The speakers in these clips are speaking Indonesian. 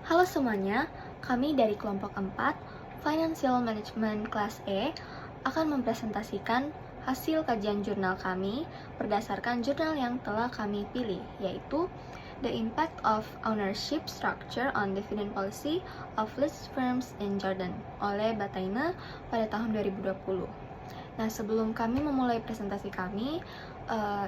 Halo semuanya, kami dari kelompok 4, Financial Management Kelas E, akan mempresentasikan hasil kajian jurnal kami berdasarkan jurnal yang telah kami pilih, yaitu The Impact of Ownership Structure on Dividend Policy of Listed Firms in Jordan oleh Bataina pada tahun 2020. Nah, sebelum kami memulai presentasi kami,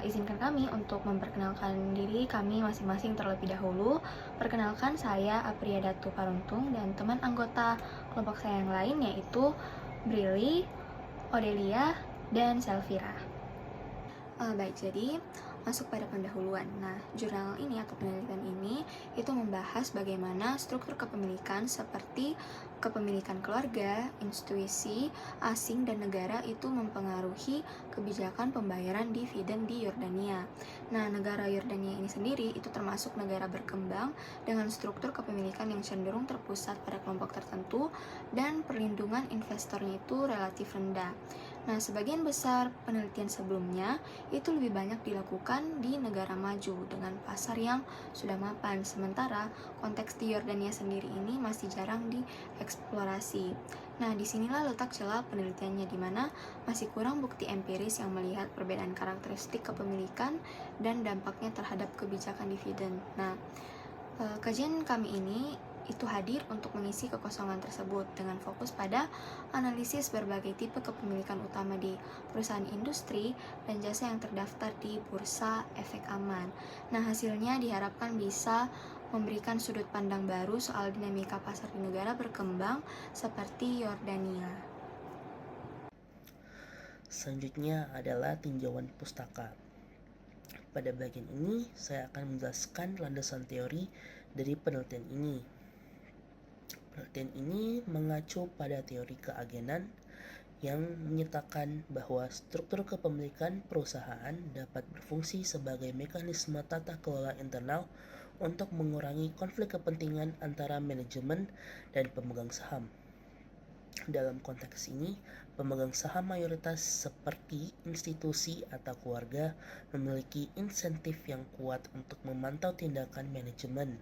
izinkan kami untuk memperkenalkan diri kami masing-masing terlebih dahulu. Perkenalkan, saya Apria Datu Paruntung dan teman anggota kelompok saya yang lain yaitu Brili, Odelia, dan Selvira. Baik, jadi masuk pada pendahuluan. Nah, jurnal ini atau penelitian ini itu membahas bagaimana struktur kepemilikan seperti kepemilikan keluarga, institusi, asing, dan negara itu mempengaruhi kebijakan pembayaran dividen di Yordania. Nah, negara Yordania ini sendiri itu termasuk negara berkembang dengan struktur kepemilikan yang cenderung terpusat pada kelompok tertentu dan perlindungan investornya itu relatif rendah. Nah, sebagian besar penelitian sebelumnya itu lebih banyak dilakukan di negara maju dengan pasar yang sudah mapan, sementara konteks di Yordania sendiri ini masih jarang dieksplorasi. Nah, disinilah letak celah penelitiannya, di mana masih kurang bukti empiris yang melihat perbedaan karakteristik kepemilikan dan dampaknya terhadap kebijakan dividen. Nah, kajian kami ini itu hadir untuk mengisi kekosongan tersebut dengan fokus pada analisis berbagai tipe kepemilikan utama di perusahaan industri dan jasa yang terdaftar di Bursa Efek Aman. Nah, hasilnya diharapkan bisa memberikan sudut pandang baru soal dinamika pasar di negara berkembang seperti Yordania. Selanjutnya adalah tinjauan pustaka. Pada bagian ini, saya akan menjelaskan landasan teori dari penelitian ini. Penelitian ini mengacu pada teori keagenan yang menyatakan bahwa struktur kepemilikan perusahaan dapat berfungsi sebagai mekanisme tata kelola internal untuk mengurangi konflik kepentingan antara manajemen dan pemegang saham. Dalam konteks ini, pemegang saham mayoritas seperti institusi atau keluarga memiliki insentif yang kuat untuk memantau tindakan manajemen.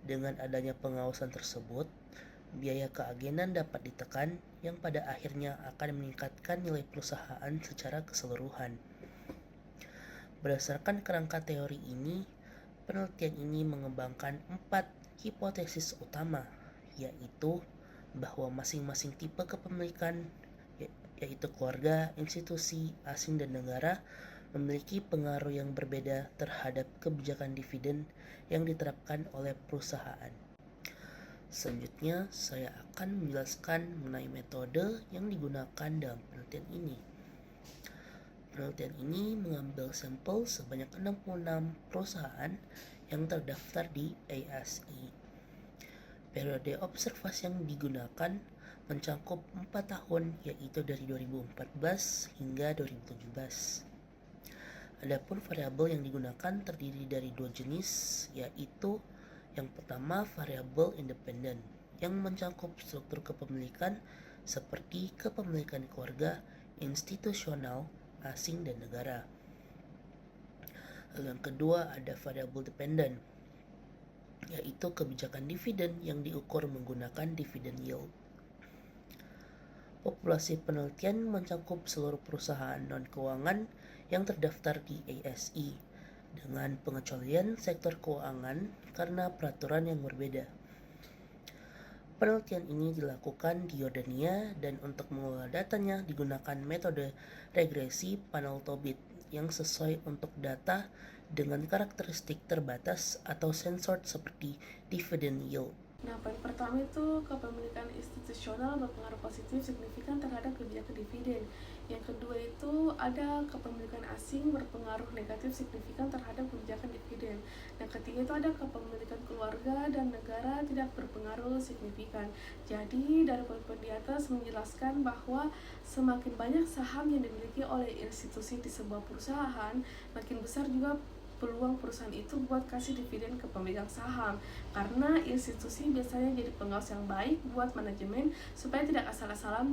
Dengan adanya pengawasan tersebut, biaya keagenan dapat ditekan yang pada akhirnya akan meningkatkan nilai perusahaan secara keseluruhan. Berdasarkan kerangka teori ini, penelitian ini mengembangkan 4 hipotesis utama, yaitu bahwa masing-masing tipe kepemilikan, yaitu keluarga, institusi, asing, dan negara, memiliki pengaruh yang berbeda terhadap kebijakan dividen yang diterapkan oleh perusahaan. Selanjutnya, saya akan menjelaskan mengenai metode yang digunakan dalam penelitian ini. Penelitian ini mengambil sampel sebanyak 66 perusahaan yang terdaftar di ASI. Periode observasi yang digunakan mencakup 4 tahun, yaitu dari 2014 hingga 2017. Adapun variabel yang digunakan terdiri dari 2 jenis, yaitu yang pertama variabel independen yang mencakup struktur kepemilikan seperti kepemilikan keluarga, institusional, asing, dan negara. Lalu yang kedua ada variabel dependen, yaitu kebijakan dividen yang diukur menggunakan dividen yield. Populasi penelitian mencakup seluruh perusahaan non-keuangan yang terdaftar di ASI, dengan pengecualian sektor keuangan karena peraturan yang berbeda. Penelitian ini dilakukan di Yordania dan untuk mengelola datanya digunakan metode regresi panel Tobit yang sesuai untuk data dengan karakteristik terbatas atau censored seperti dividend yield. Nah, poin pertama itu kepemilikan institusional berpengaruh positif signifikan terhadap kebijakan dividen. Yang kedua itu ada kepemilikan asing berpengaruh negatif signifikan terhadap kebijakan dividen. Yang ketiga itu ada kepemilikan keluarga dan negara tidak berpengaruh signifikan. Jadi dari poin-poin di atas menjelaskan bahwa semakin banyak saham yang dimiliki oleh institusi di sebuah perusahaan, makin besar juga peluang perusahaan itu buat kasih dividen ke pemegang saham, karena institusi biasanya jadi pengawas yang baik buat manajemen supaya tidak asal-asalan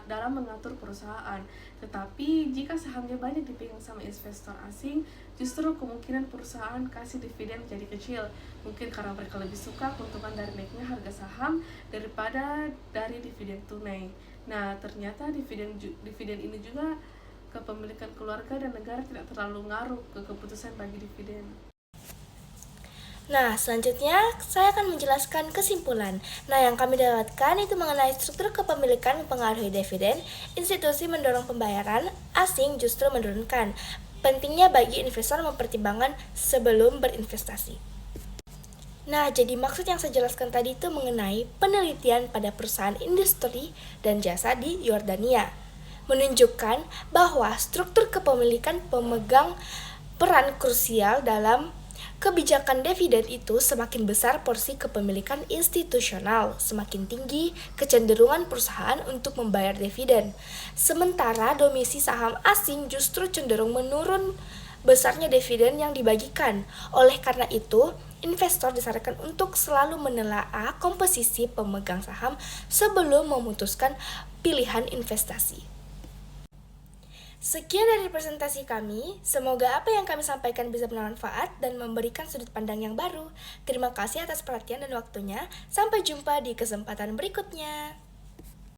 dalam mengatur perusahaan. Tetapi jika sahamnya banyak dipegang sama investor asing, justru kemungkinan perusahaan kasih dividen jadi kecil, mungkin karena mereka lebih suka keuntungan dari naiknya harga saham daripada dari dividen tunai. Nah, ternyata dividen ini juga kepemilikan keluarga dan negara tidak terlalu ngaruh ke keputusan bagi dividen. Nah, selanjutnya saya akan menjelaskan kesimpulan. Nah, yang kami dapatkan itu mengenai struktur kepemilikan mempengaruhi dividen, institusi mendorong pembayaran, asing justru menurunkan. Pentingnya bagi investor mempertimbangkan sebelum berinvestasi. Nah, jadi maksud yang saya jelaskan tadi itu mengenai penelitian pada perusahaan industri dan jasa di Yordania, menunjukkan bahwa struktur kepemilikan pemegang peran krusial dalam kebijakan dividen itu. Semakin besar porsi kepemilikan institusional, semakin tinggi kecenderungan perusahaan untuk membayar dividen. Sementara domisi saham asing justru cenderung menurun besarnya dividen yang dibagikan. Oleh karena itu, investor disarankan untuk selalu menelaah komposisi pemegang saham sebelum memutuskan pilihan investasi. Sekian dari presentasi kami, semoga apa yang kami sampaikan bisa bermanfaat dan memberikan sudut pandang yang baru. Terima kasih atas perhatian dan waktunya, sampai jumpa di kesempatan berikutnya.